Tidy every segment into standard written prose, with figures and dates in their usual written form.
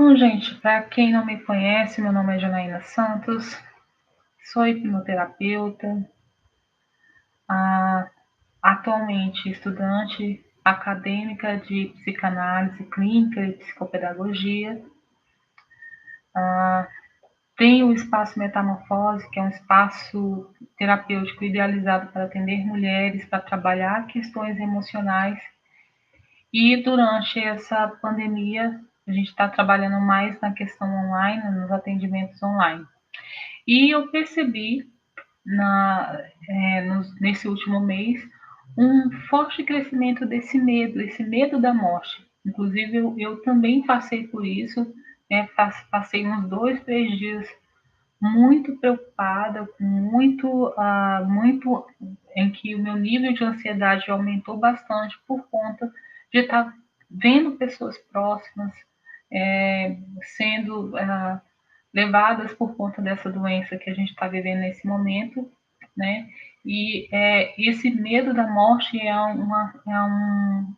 Bom, gente, para quem não me conhece, meu nome é Janaína Santos, sou hipnoterapeuta, atualmente estudante acadêmica de psicanálise clínica e psicopedagogia. Tenho o Espaço Metamorfose, que é um espaço terapêutico idealizado para atender mulheres, para trabalhar questões emocionais. E durante essa pandemia, a gente está trabalhando mais na questão online, nos atendimentos online. E eu percebi nesse último mês um forte crescimento desse medo, esse medo da morte. Inclusive, eu também passei por isso, passei uns 2, 3 dias muito preocupada, com muito em que o meu nível de ansiedade aumentou bastante por conta de estar vendo pessoas próximas sendo levadas por conta dessa doença que a gente está vivendo nesse momento, né? E esse medo da morte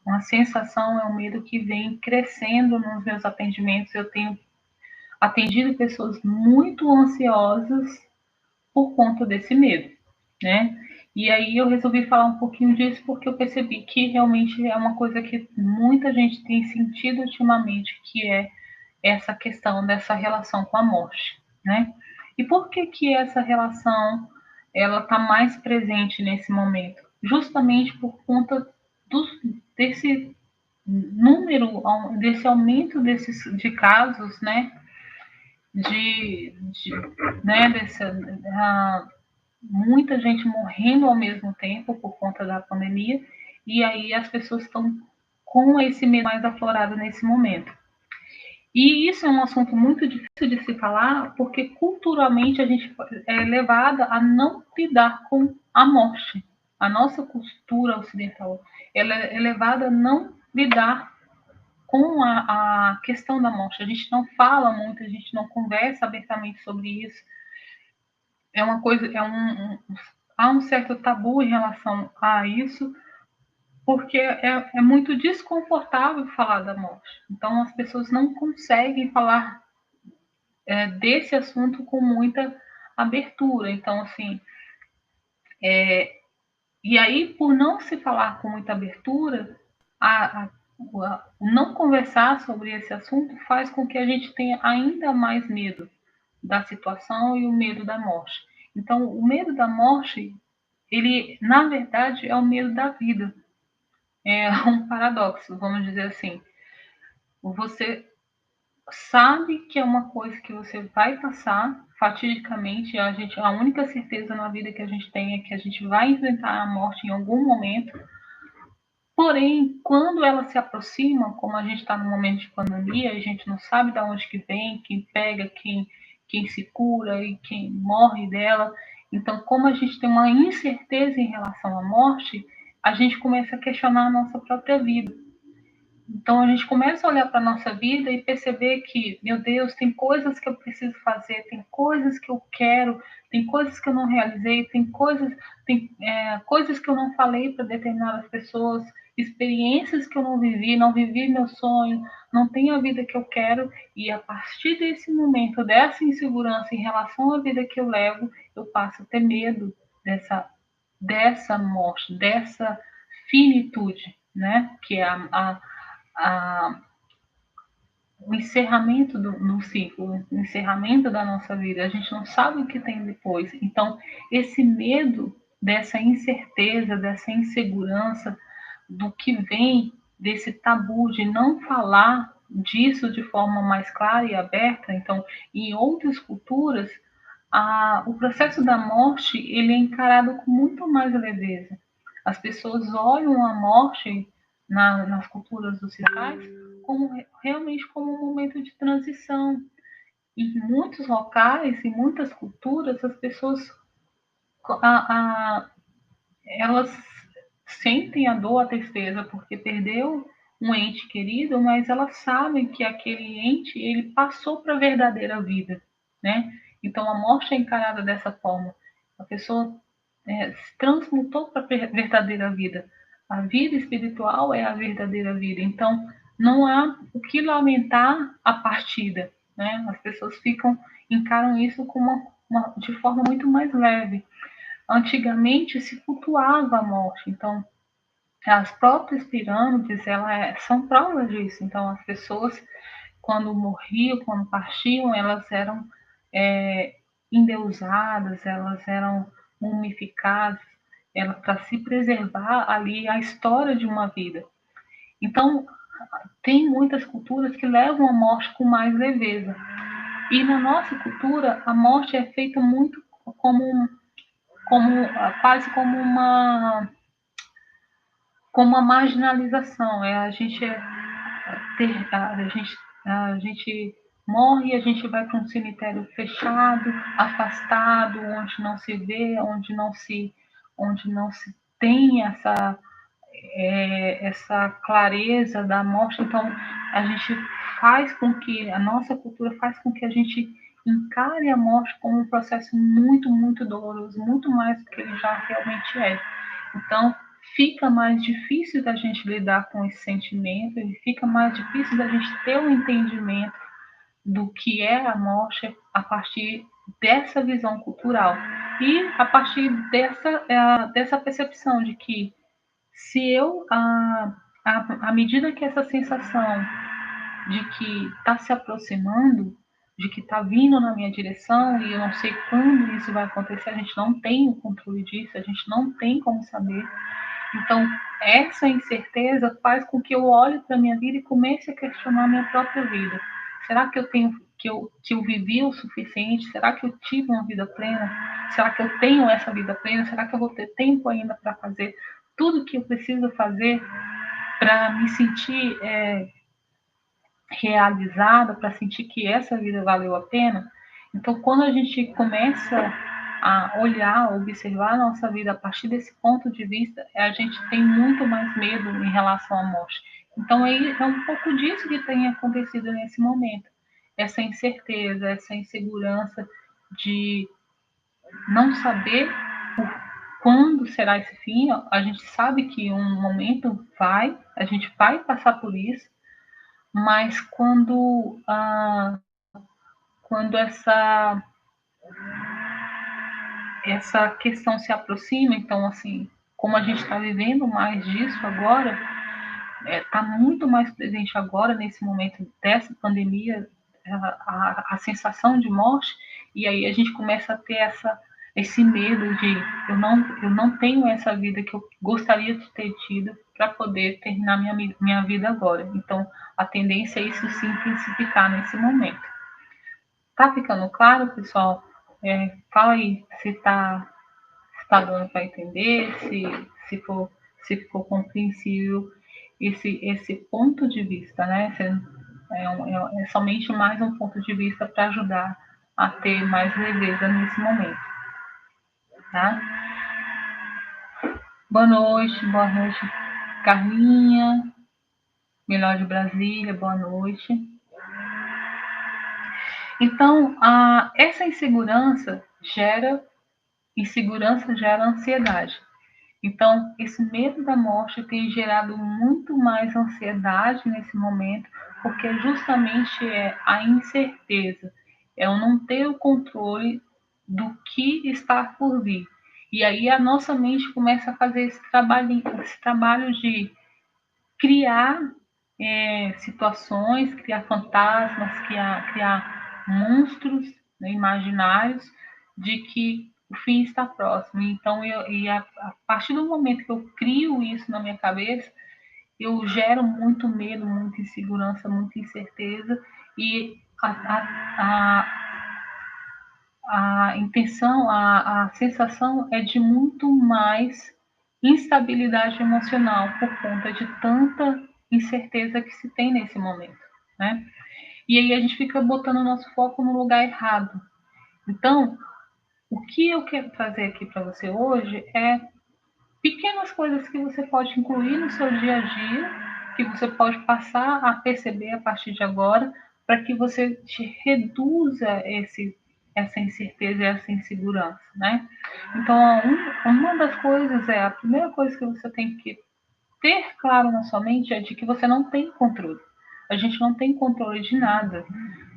uma sensação, é um medo que vem crescendo nos meus atendimentos. Eu tenho atendido pessoas muito ansiosas por conta desse medo, né? E aí eu resolvi falar um pouquinho disso porque eu percebi que realmente é uma coisa que muita gente tem sentido ultimamente, que é essa questão dessa relação com a morte, né? E por que que essa relação ela está mais presente nesse momento? Justamente por conta desse número, desse aumento de casos, né? De né, muita gente morrendo ao mesmo tempo por conta da pandemia, e aí as pessoas estão com esse medo mais aflorado nesse momento. E isso é um assunto muito difícil de se falar, porque culturalmente a gente é levada a não lidar com a morte. A nossa cultura ocidental ela é levada a não lidar com a questão da morte. A gente não fala muito, a gente não conversa abertamente sobre isso. É uma coisa, há um certo tabu em relação a isso, porque é muito desconfortável falar da morte. Então as pessoas não conseguem falar desse assunto com muita abertura. Então, assim, e aí, por não se falar com muita abertura, o não conversar sobre esse assunto faz com que a gente tenha ainda mais medo da situação e o medo da morte. Então, o medo da morte, ele, na verdade, é o medo da vida. É um paradoxo, vamos dizer assim. Você sabe que é uma coisa que você vai passar fatidicamente. A única certeza na vida que a gente tem é que a gente vai enfrentar a morte em algum momento. Porém, quando ela se aproxima, como a gente está no momento de pandemia, a gente não sabe de onde que vem, quem pega, quem se cura e quem morre dela. Então, como a gente tem uma incerteza em relação à morte, a gente começa a questionar a nossa própria vida. Então a gente começa a olhar para a nossa vida e perceber que, meu Deus, tem coisas que eu preciso fazer, tem coisas que eu quero, tem coisas que eu não realizei, tem coisas que eu não falei para determinadas pessoas, experiências que eu não vivi meu sonho, não tenho a vida que eu quero, e a partir desse momento, dessa insegurança em relação à vida que eu levo, eu passo a ter medo dessa morte, dessa finitude, né? Que é a, o encerramento do ciclo, o encerramento da nossa vida. A gente não sabe o que tem depois. Então, esse medo dessa incerteza, dessa insegurança, do que vem desse tabu de não falar disso de forma mais clara e aberta. Então, em outras culturas, o processo da morte ele é encarado com muito mais leveza. As pessoas olham a morte nas culturas ocidentais realmente como um momento de transição. Em muitos locais, em muitas culturas, as pessoas elas sentem a dor, a tristeza, porque perdeu um ente querido, mas elas sabem que aquele ente ele passou para a verdadeira vida, né? Então a morte é encarada dessa forma. A pessoa se transmutou para a verdadeira vida. A vida espiritual é a verdadeira vida. Então não há o que lamentar a partida, né? As pessoas encaram isso de forma muito mais leve. Antigamente se cultuava a morte, então as próprias pirâmides são provas disso. Então as pessoas, quando morriam, quando partiam, elas eram é, endeusadas, elas eram mumificadas, para se preservar ali a história de uma vida. Então, tem muitas culturas que levam a morte com mais leveza. E na nossa cultura, a morte é feita muito como, como quase como uma marginalização. A gente morre, a gente vai para um cemitério fechado, afastado, onde não se vê, onde não se tem essa clareza da morte. Então, a gente a nossa cultura faz com que a gente encare a morte como um processo muito, muito doloroso, muito mais do que ele já realmente é. Então, fica mais difícil da gente lidar com esse sentimento, e fica mais difícil da gente ter um entendimento do que é a morte a partir dessa visão cultural e a partir dessa percepção de que se eu, à medida que essa sensação de que está se aproximando, de que está vindo na minha direção e eu não sei quando isso vai acontecer, a gente não tem o controle disso, a gente não tem como saber. Então, essa incerteza faz com que eu olhe para a minha vida e comece a questionar a minha própria vida. Será que eu tenho que eu vivi o suficiente? Será que eu tive uma vida plena? Será que eu tenho essa vida plena? Será que eu vou ter tempo ainda para fazer tudo o que eu preciso fazer para me sentir realizada, para sentir que essa vida valeu a pena? Então, quando a gente começa a olhar, a observar a nossa vida a partir desse ponto de vista, a gente tem muito mais medo em relação à morte. Então, aí é um pouco disso que tem acontecido nesse momento. Essa incerteza, essa insegurança de não saber quando será esse fim. A gente sabe que um momento a gente vai passar por isso, mas quando essa questão se aproxima, então, assim, como a gente está vivendo mais disso agora, está muito mais presente agora, nesse momento dessa pandemia, a sensação de morte, e aí a gente começa a ter esse medo de eu não tenho essa vida que eu gostaria de ter tido para poder terminar minha vida agora. Então, a tendência é isso se intensificar nesse momento. Tá ficando claro, pessoal? Fala aí se tá dando para entender, se, for, se ficou compreensível esse ponto de vista, né? É somente mais um ponto de vista para ajudar a ter mais leveza nesse momento, tá? Boa noite, Carlinha, melhor de Brasília, boa noite. Então, essa insegurança gera ansiedade. Então, esse medo da morte tem gerado muito mais ansiedade nesse momento, porque justamente é a incerteza, é o não ter o controle do que está por vir. E aí a nossa mente começa a fazer esse trabalho de criar situações, criar fantasmas, criar monstros, né, imaginários de que o fim está próximo. Então, a partir do momento que eu crio isso na minha cabeça, eu gero muito medo, muita insegurança, muita incerteza, e a intenção, a sensação é de muito mais instabilidade emocional por conta de tanta incerteza que se tem nesse momento, né? E aí a gente fica botando o nosso foco no lugar errado. Então, o que eu quero trazer aqui para você hoje é pequenas coisas que você pode incluir no seu dia a dia, que você pode passar a perceber a partir de agora, para que você reduza essa incerteza e essa insegurança, né? Então, uma das coisas a primeira coisa que você tem que ter claro na sua mente é de que você não tem controle. A gente não tem controle de nada.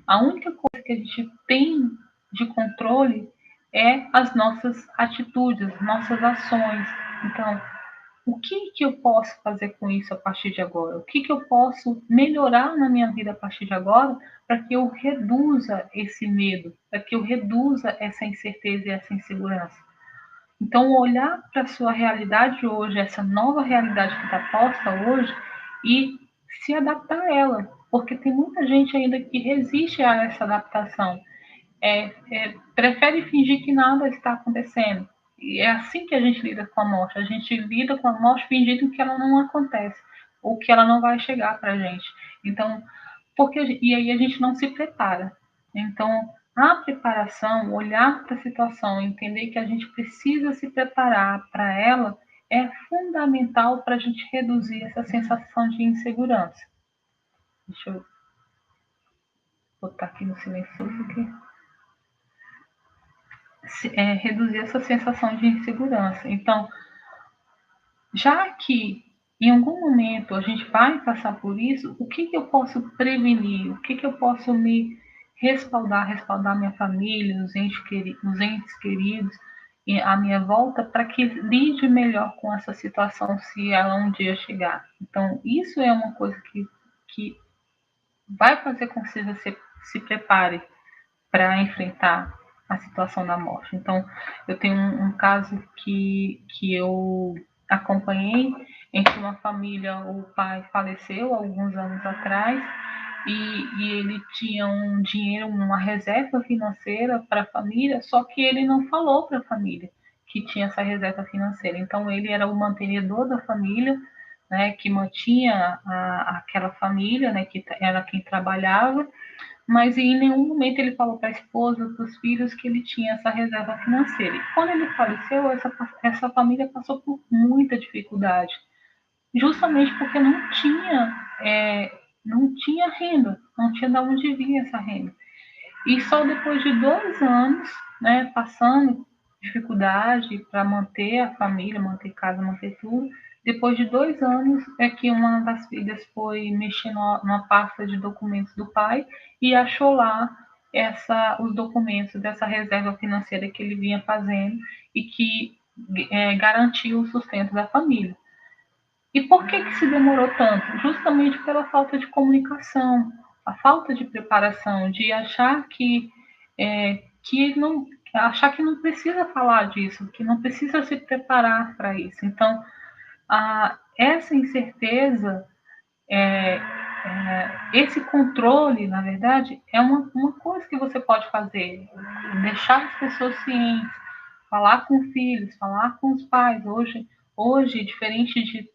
A única coisa que a gente tem de controle é as nossas atitudes, nossas ações. Então, o que que eu posso fazer com isso a partir de agora? O que que eu posso melhorar na minha vida a partir de agora para que eu reduza esse medo, para que eu reduza essa incerteza e essa insegurança? Então, olhar para a sua realidade hoje, essa nova realidade que está posta hoje, e se adaptar a ela, porque tem muita gente ainda que resiste a essa adaptação, prefere fingir que nada está acontecendo. E é assim que a gente lida com a morte. A gente lida com a morte fingindo que ela não acontece, ou que ela não vai chegar para a gente. Então, e aí a gente não se prepara. Então, a preparação, olhar para a situação, entender que a gente precisa se preparar para ela, é fundamental para a gente reduzir essa sensação de insegurança. Deixa eu botar aqui no silencioso aqui. Reduzir essa sensação de insegurança. Então, já que em algum momento a gente vai passar por isso, o que, que eu posso prevenir? O que, que eu posso me respaldar minha família, os entes queridos à minha volta, para que lide melhor com essa situação se ela um dia chegar. Então, isso é uma coisa que vai fazer com que você se prepare para enfrentar a situação da morte. Então, eu tenho um caso que eu acompanhei em que uma família, o pai faleceu alguns anos atrás e ele tinha um dinheiro, uma reserva financeira para a família, só que ele não falou para a família que tinha essa reserva financeira. Então, ele era o mantenedor da família, né, que mantinha aquela família, né, que era quem trabalhava, mas em nenhum momento ele falou para a esposa, para os filhos, que ele tinha essa reserva financeira. E quando ele faleceu, essa família passou por muita dificuldade, justamente porque não tinha renda, não tinha de onde vir essa renda. E só depois de 2 anos, né, passando dificuldade para manter a família, manter casa, manter tudo, depois de 2 anos é que uma das filhas foi mexer numa pasta de documentos do pai e achou lá os documentos dessa reserva financeira que ele vinha fazendo e que garantiu o sustento da família. E por que se demorou tanto? Justamente pela falta de comunicação, a falta de preparação, de achar que não precisa falar disso, que não precisa se preparar para isso. Então, essa incerteza, esse controle, na verdade, é uma coisa que você pode fazer, deixar as pessoas cientes, falar com filhos, falar com os pais. Hoje diferente de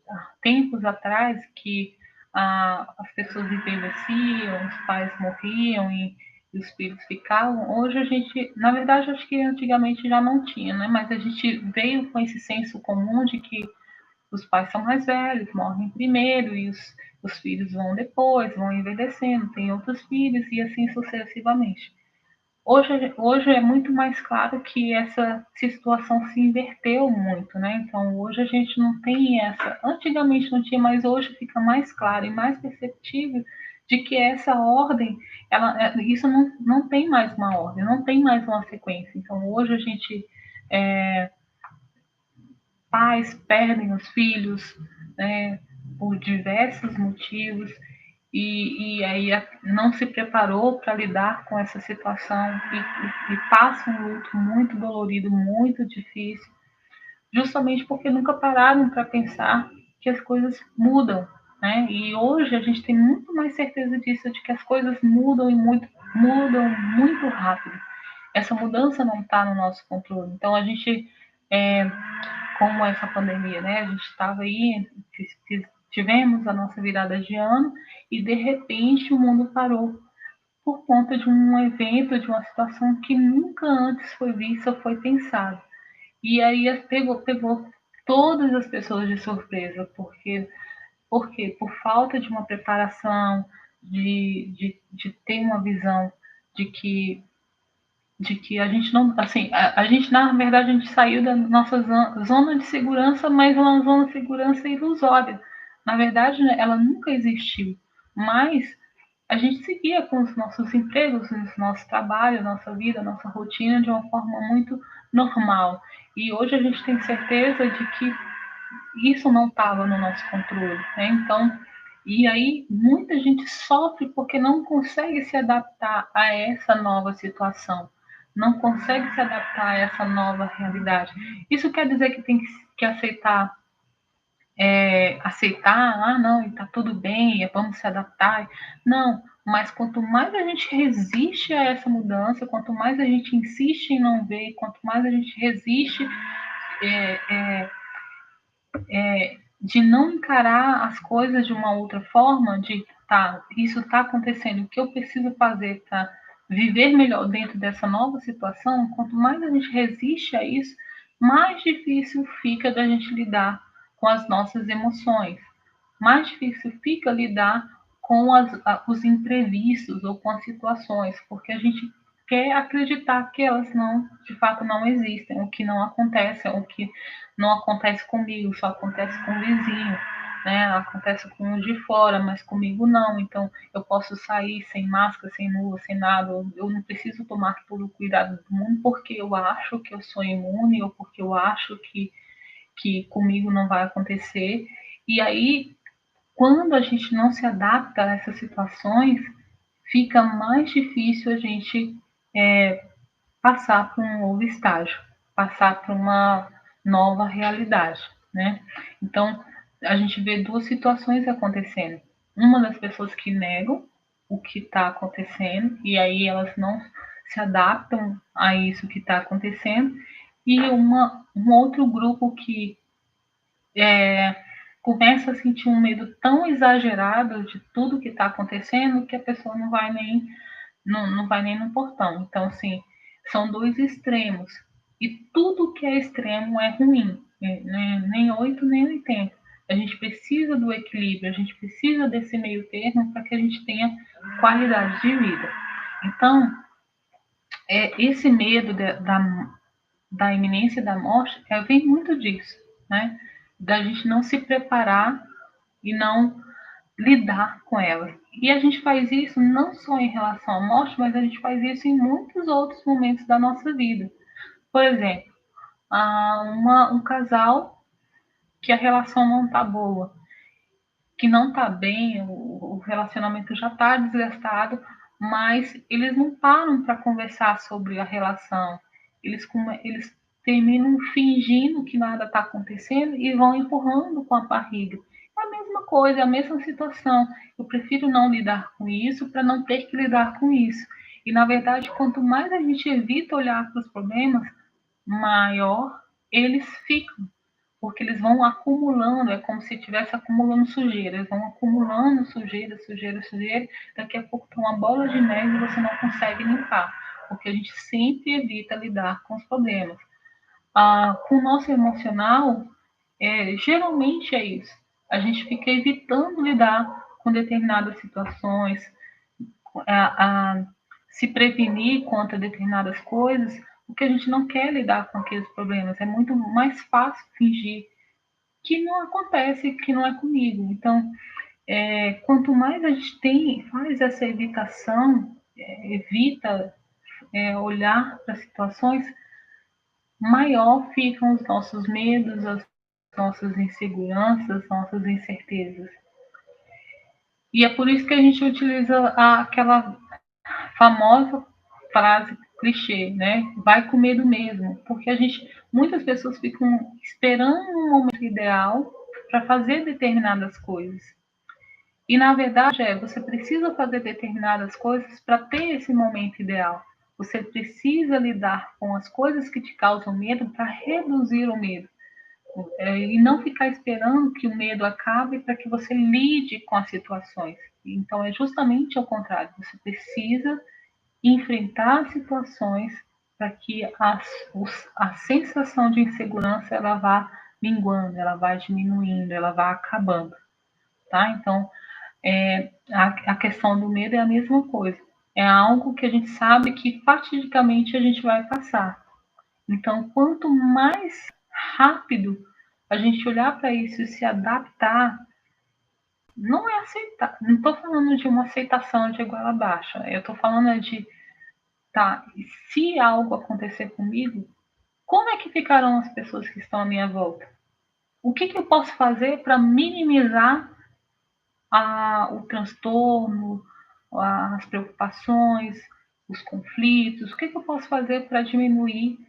tempos atrás, que as pessoas envelheciam, os pais morriam e os filhos ficavam, hoje a gente, na verdade, acho que antigamente já não tinha, né? Mas a gente veio com esse senso comum de que os pais são mais velhos, morrem primeiro e os filhos vão depois, vão envelhecendo, tem outros filhos e assim sucessivamente. Hoje é muito mais claro que essa situação se inverteu muito, né? Então hoje a gente não tem essa. Antigamente não tinha, mas hoje fica mais claro e mais perceptível de que essa ordem, isso não tem mais uma ordem, não tem mais uma sequência. Então hoje a gente pais perdem os filhos, né, por diversos motivos, e aí não se preparou para lidar com essa situação e passa um luto muito dolorido, muito difícil, justamente porque nunca pararam para pensar que as coisas mudam, né? E hoje a gente tem muito mais certeza disso, de que as coisas mudam muito rápido. Essa mudança não está no nosso controle. Então a gente como essa pandemia, né? A gente estava aí, tivemos a nossa virada de ano e de repente o mundo parou por conta de um evento, de uma situação que nunca antes foi vista, foi pensada. E aí pegou todas as pessoas de surpresa, porque por falta de uma preparação, de ter uma visão de que a gente não, assim, a gente na verdade a gente saiu da nossa zona de segurança, mas uma zona de segurança ilusória, Na verdade, né, ela nunca existiu, mas a gente seguia com os nossos empregos, os nossos trabalhos, nossa vida, nossa rotina de uma forma muito normal. E hoje a gente tem certeza de que isso não estava no nosso controle, né? Então, e aí muita gente sofre porque não consegue se adaptar a essa nova situação, não consegue se adaptar a essa nova realidade. Isso quer dizer que tem que aceitar, ah, não, está tudo bem, vamos se adaptar. Não, mas quanto mais a gente resiste a essa mudança, quanto mais a gente insiste em não ver, quanto mais a gente resiste é, é, de não encarar as coisas de uma outra forma, de tá, isso está acontecendo, o que eu preciso fazer para viver melhor dentro dessa nova situação, quanto mais a gente resiste a isso, mais difícil fica da gente lidar com as nossas emoções, mais difícil fica lidar com os imprevistos ou com as situações, porque a gente quer acreditar que elas não, de fato, não existem, o que não acontece, o que não acontece comigo, só acontece com o vizinho, né? Acontece com os de fora, mas comigo não. Então, eu posso sair sem máscara, sem luva, sem nada. Eu não preciso tomar todo o cuidado do mundo porque eu acho que eu sou imune ou porque eu acho que comigo não vai acontecer. E aí, quando a gente não se adapta a essas situações, fica mais difícil a gente passar para um novo estágio, passar para uma nova realidade, né? Então, a gente vê duas situações acontecendo. Uma das pessoas que negam o que está acontecendo e aí elas não se adaptam a isso que está acontecendo, e um outro grupo que começa a sentir um medo tão exagerado de tudo que está acontecendo que a pessoa não vai nem no portão. Então, assim, são dois extremos. E tudo que é extremo é ruim, né? Nem 8 nem 80. A gente precisa do equilíbrio, a gente precisa desse meio termo para que a gente tenha qualidade de vida. Então, esse medo da iminência da morte vem muito disso, né? Da gente não se preparar e não lidar com ela. E a gente faz isso não só em relação à morte, mas a gente faz isso em muitos outros momentos da nossa vida. Por exemplo, um casal que a relação não está boa, que não está bem, o relacionamento já está desgastado, mas eles não param para conversar sobre a relação. Eles terminam fingindo que nada está acontecendo e vão empurrando com a barriga. É a mesma coisa, é a mesma situação. Eu prefiro não lidar com isso para não ter que lidar com isso. E, na verdade, quanto mais a gente evita olhar para os problemas, maior eles ficam, porque eles vão acumulando, é como se estivesse acumulando sujeira, eles vão acumulando sujeira, sujeira, sujeira, daqui a pouco tem uma bola de neve e você não consegue limpar, porque a gente sempre evita lidar com os problemas. Com o nosso emocional, geralmente é isso, a gente fica evitando lidar com determinadas situações, a se prevenir contra determinadas coisas, porque a gente não quer lidar com aqueles problemas, é muito mais fácil fingir que não acontece, que não é comigo. Então, quanto mais a gente faz essa evitação, evita olhar para situações, maior ficam os nossos medos, as nossas inseguranças, as nossas incertezas. E é por isso que a gente utiliza aquela famosa frase clichê, né? Vai com medo mesmo, porque muitas pessoas ficam esperando um momento ideal para fazer determinadas coisas. E na verdade você precisa fazer determinadas coisas para ter esse momento ideal. Você precisa lidar com as coisas que te causam medo para reduzir o medo. E não ficar esperando que o medo acabe para que você lide com as situações. Então é justamente ao contrário. Você precisa enfrentar situações para que a sensação de insegurança ela vá minguando, ela vá diminuindo, ela vá acabando, tá? Então, a questão do medo é a mesma coisa. É algo que a gente sabe que fatidicamente a gente vai passar. Então, quanto mais rápido a gente olhar para isso e se adaptar, não é aceitar. Não estou falando de uma aceitação de igual a baixa. Eu estou falando de, tá, se algo acontecer comigo, como é que ficarão as pessoas que estão à minha volta? O que eu posso fazer para minimizar o transtorno, as preocupações, os conflitos? O que eu posso fazer para diminuir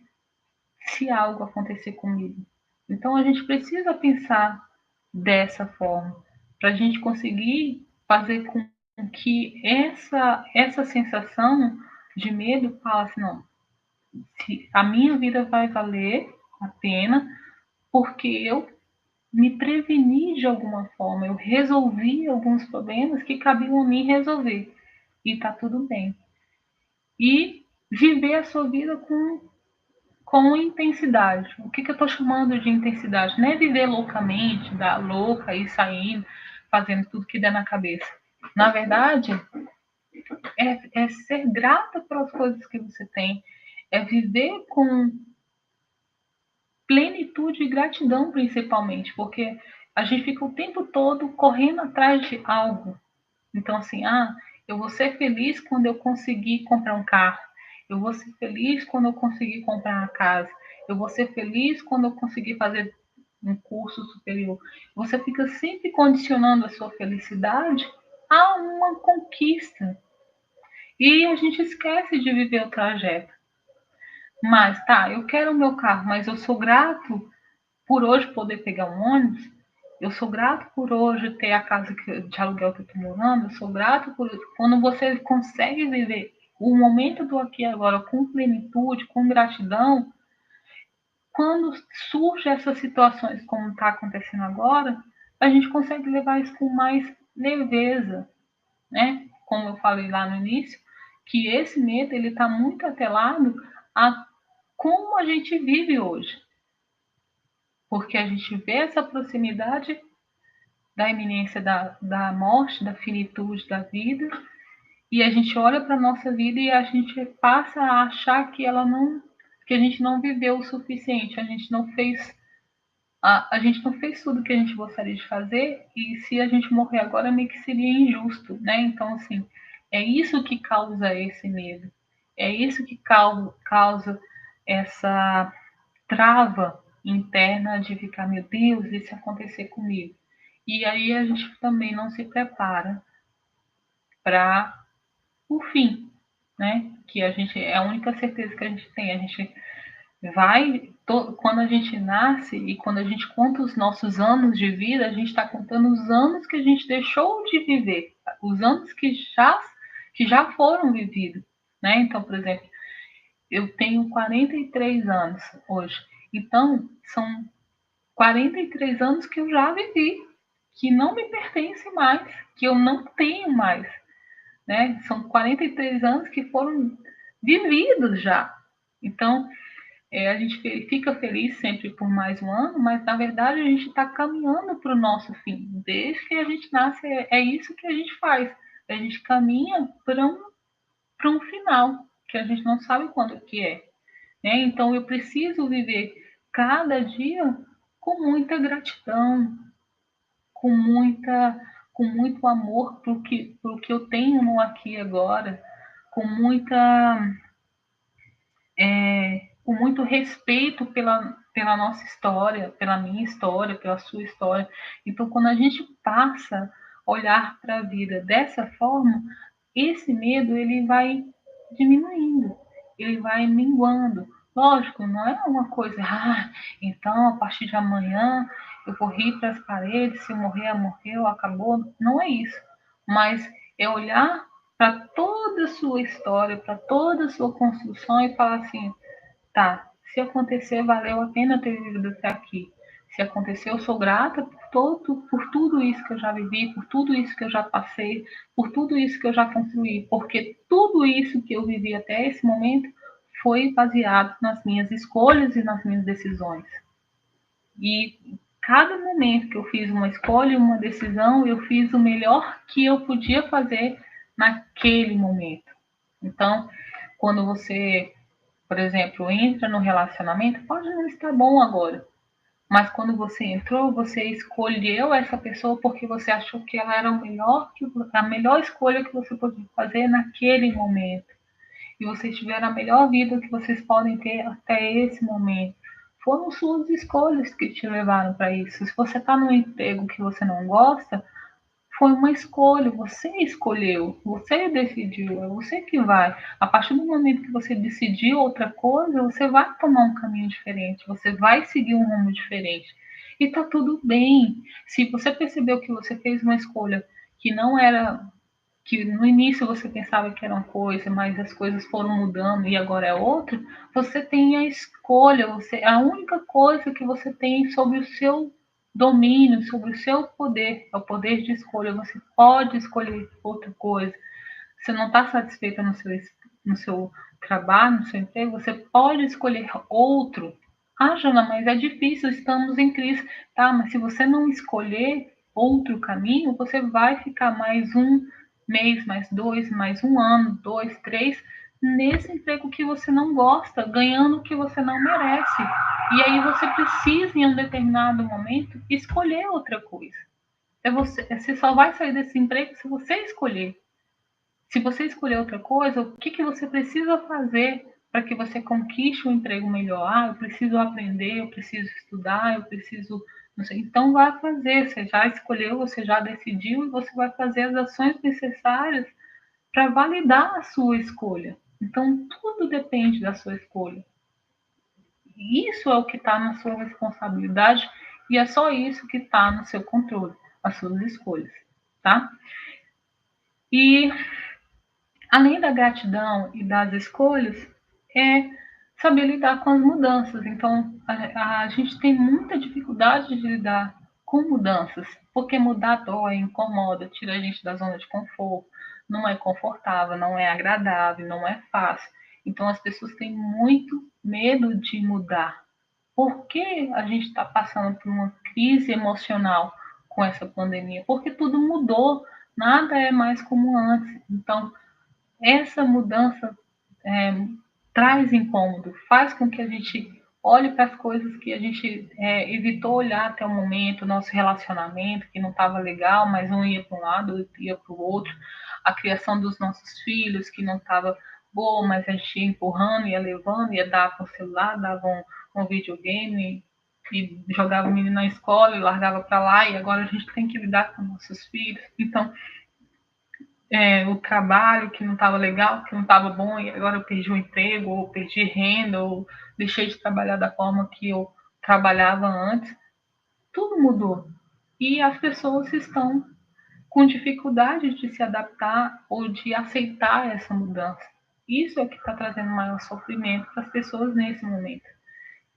se algo acontecer comigo? Então a gente precisa pensar dessa forma para a gente conseguir fazer com que essa sensação de medo falasse, não, se a minha vida vai valer a pena porque eu me preveni de alguma forma, eu resolvi alguns problemas que cabiam a mim resolver e tá tudo bem. E viver a sua vida com intensidade. O que eu estou chamando de intensidade? Não é viver loucamente, dar louca e saindo, fazendo tudo que der na cabeça. Na verdade, é ser grata pelas coisas que você tem, é viver com plenitude e gratidão, principalmente, porque a gente fica o tempo todo correndo atrás de algo. Então, assim, eu vou ser feliz quando eu conseguir comprar um carro. Eu vou ser feliz quando eu conseguir comprar uma casa. Eu vou ser feliz quando eu conseguir fazer um curso superior. Você fica sempre condicionando a sua felicidade a uma conquista. E a gente esquece de viver o trajeto. Mas, tá, eu quero o meu carro, mas eu sou grato por hoje poder pegar um ônibus, eu sou grato por hoje ter a casa de aluguel que eu estou morando, eu sou grato por quando você consegue viver o momento do aqui e agora com plenitude, com gratidão, quando surgem essas situações como está acontecendo agora, a gente consegue levar isso com mais leveza, né? Como eu falei lá no início, que esse medo ele está muito atrelado a como a gente vive hoje, porque a gente vê essa proximidade da iminência da morte, da finitude da vida, e a gente olha para a nossa vida e a gente passa a achar que a gente não viveu o suficiente, a gente não fez tudo que a gente gostaria de fazer, e se a gente morrer agora, meio que seria injusto, né? Então, assim, é isso que causa esse medo, é isso que causa essa trava interna de ficar, meu Deus, e se acontecer comigo? E aí a gente também não se prepara para o fim, né? Que a gente é a única certeza que a gente tem. A gente quando a gente nasce e quando a gente conta os nossos anos de vida, a gente está contando os anos que a gente deixou de viver, os anos que já foram vividos, né? Então, por exemplo, eu tenho 43 anos hoje. Então, são 43 anos que eu já vivi, que não me pertence mais, que eu não tenho mais, né? São 43 anos que foram vividos já. Então, a gente fica feliz sempre por mais um ano, mas na verdade a gente está caminhando para o nosso fim. Desde que a gente nasce, é isso que a gente faz. A gente caminha para um final, que a gente não sabe quando que é. Né? Então eu preciso viver cada dia com muita gratidão, com muito amor pro que eu tenho no aqui e agora, com com muito respeito pela nossa história, pela minha história, pela sua história. Então, quando a gente passa a olhar para a vida dessa forma, esse medo ele vai diminuindo, ele vai minguando. Lógico, não é uma coisa, então a partir de amanhã eu vou rir para as paredes, se morrer, morreu, acabou. Não é isso. Mas é olhar para toda a sua história, para toda a sua construção e falar assim: tá, se acontecer, valeu a pena ter vivido até aqui. Se acontecer, eu sou grata por tudo isso que eu já vivi, por tudo isso que eu já passei, por tudo isso que eu já construí, porque tudo isso que eu vivi até esse momento foi baseado nas minhas escolhas e nas minhas decisões. E cada momento que eu fiz uma escolha, uma decisão, eu fiz o melhor que eu podia fazer naquele momento. Então, quando você, por exemplo, entra no relacionamento, pode não estar bom agora, Mas quando você entrou, você escolheu essa pessoa porque você achou que ela era a melhor escolha que você podia fazer naquele momento. E vocês tiveram a melhor vida que vocês podem ter até esse momento. Foram suas escolhas que te levaram para isso. Se você está num emprego que você não gosta, foi uma escolha, você escolheu, você decidiu, é você que vai. A partir do momento que você decidiu outra coisa, você vai tomar um caminho diferente, você vai seguir um rumo diferente. E tá tudo bem. Se você percebeu que você fez uma escolha que não era, que no início você pensava que era uma coisa, mas as coisas foram mudando e agora é outra, você tem a escolha, a única coisa que você tem sobre o seu domínio, sobre o seu poder, é o poder de escolha. Você pode escolher outra coisa. Você não está satisfeita no seu trabalho, no seu emprego, você pode escolher outro. Ah, Jana, mas é difícil, estamos em crise. Tá, mas se você não escolher outro caminho, você vai ficar mais um mês, mais dois, mais um ano, dois, três, nesse emprego que você não gosta, ganhando o que você não merece. E aí você precisa, em um determinado momento, escolher outra coisa. Você só vai sair desse emprego se você escolher. Se você escolher outra coisa, o que você precisa fazer para que você conquiste um emprego melhor? Ah, eu preciso aprender, eu preciso estudar, eu preciso. Não sei. Então, vá fazer. Você já escolheu, você já decidiu e você vai fazer as ações necessárias para validar a sua escolha. Então, tudo depende da sua escolha. Isso é o que está na sua responsabilidade e é só isso que está no seu controle, as suas escolhas, tá? E além da gratidão e das escolhas, é saber lidar com as mudanças. Então, a gente tem muita dificuldade de lidar com mudanças, porque mudar dói, incomoda, tira a gente da zona de conforto, não é confortável, não é agradável, não é fácil. Então, as pessoas têm muito medo de mudar. Por que a gente está passando por uma crise emocional com essa pandemia? Porque tudo mudou, nada é mais como antes. Então, essa mudança é, traz incômodo, faz com que a gente olhe para as coisas que a gente evitou olhar até o momento, nosso relacionamento que não estava legal, mas um ia para um lado, outro ia para o outro, a criação dos nossos filhos que não estava boa, mas a gente ia empurrando, ia levando, ia dar para o celular, dava um videogame e jogava o menino na escola e largava para lá, e agora a gente tem que lidar com nossos filhos. Então, o trabalho que não estava legal, que não estava bom, e agora eu perdi o emprego, ou perdi renda, ou deixei de trabalhar da forma que eu trabalhava antes. Tudo mudou. E as pessoas estão com dificuldade de se adaptar ou de aceitar essa mudança. Isso é o que está trazendo maior sofrimento para as pessoas nesse momento.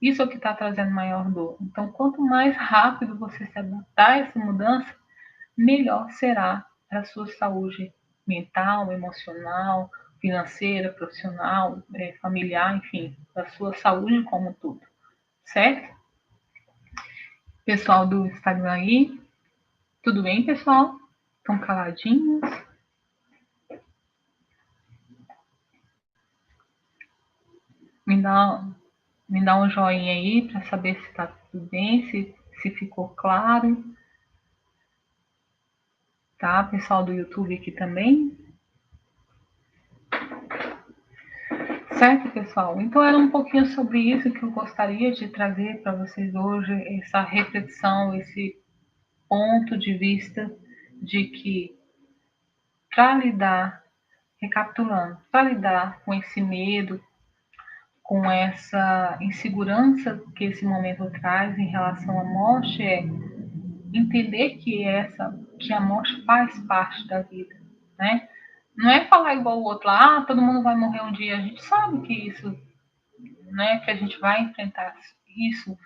Isso é o que está trazendo maior dor. Então, quanto mais rápido você se adaptar a essa mudança, melhor será para a sua saúde mental, emocional, financeira, profissional, familiar, enfim, a sua saúde como um todo, certo? Pessoal do Instagram aí, tudo bem, pessoal? Estão caladinhos? Me dá, me dá um joinha aí para saber se está tudo bem, se ficou claro, tá? Pessoal do YouTube aqui também. Certo, pessoal? Então era um pouquinho sobre isso que eu gostaria de trazer para vocês hoje, essa reflexão, esse ponto de vista de que para lidar, recapitulando, para lidar com esse medo, com essa insegurança que esse momento traz em relação à morte, é entender que a morte faz parte da vida, né? Não é falar igual o outro lá, todo mundo vai morrer um dia. A gente sabe que isso, né, que a gente vai enfrentar isso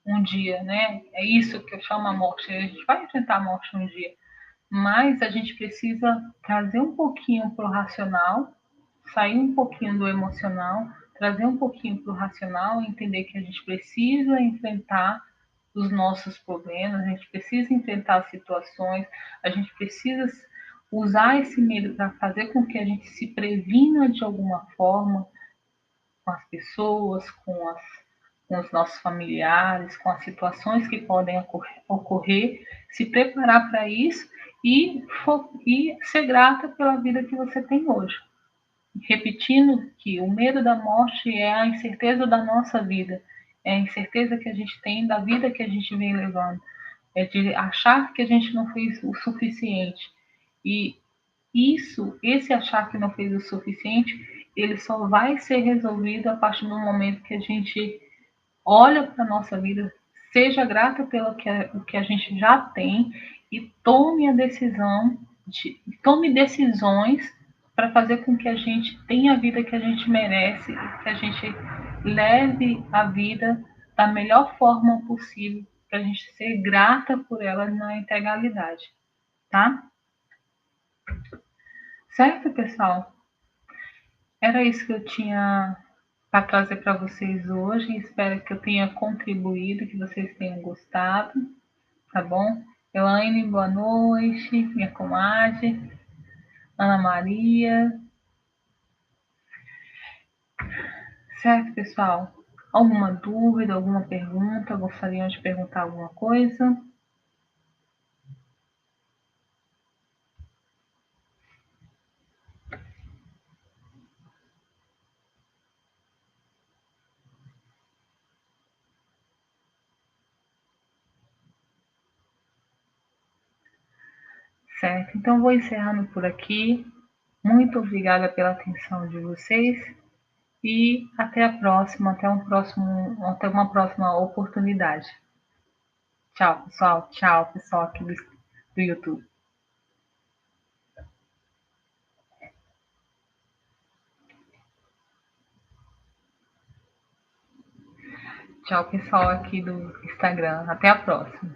um dia, né? É isso que eu chamo a morte. A gente vai enfrentar a morte um dia. Mas a gente precisa trazer um pouquinho para o racional, sair um pouquinho do emocional, trazer um pouquinho para o racional e entender que a gente precisa enfrentar os nossos problemas, a gente precisa enfrentar as situações, a gente precisa usar esse medo para fazer com que a gente se previna de alguma forma com as pessoas, com os nossos familiares, com as situações que podem ocorrer, se preparar para isso e ser grata pela vida que você tem hoje. Repetindo que o medo da morte é a incerteza da nossa vida, é a incerteza que a gente tem da vida que a gente vem levando, é de achar que a gente não fez o suficiente. E esse achar que não fez o suficiente, ele só vai ser resolvido a partir do momento que a gente olha para a nossa vida, seja grata pelo que a gente já tem e tome decisões para fazer com que a gente tenha a vida que a gente merece, que a gente leve a vida da melhor forma possível, para a gente ser grata por ela na integralidade, tá? Certo, pessoal? Era isso que eu tinha para trazer para vocês hoje. Espero que eu tenha contribuído, que vocês tenham gostado, tá bom? Elaine, boa noite, minha comadre, Ana Maria. Certo, pessoal? Alguma dúvida, alguma pergunta? Gostariam de perguntar alguma coisa? Certo, então vou encerrando por aqui. Muito obrigada pela atenção de vocês e até a próxima, até uma próxima oportunidade. Tchau, pessoal. Tchau, pessoal aqui do YouTube. Tchau, pessoal aqui do Instagram. Até a próxima.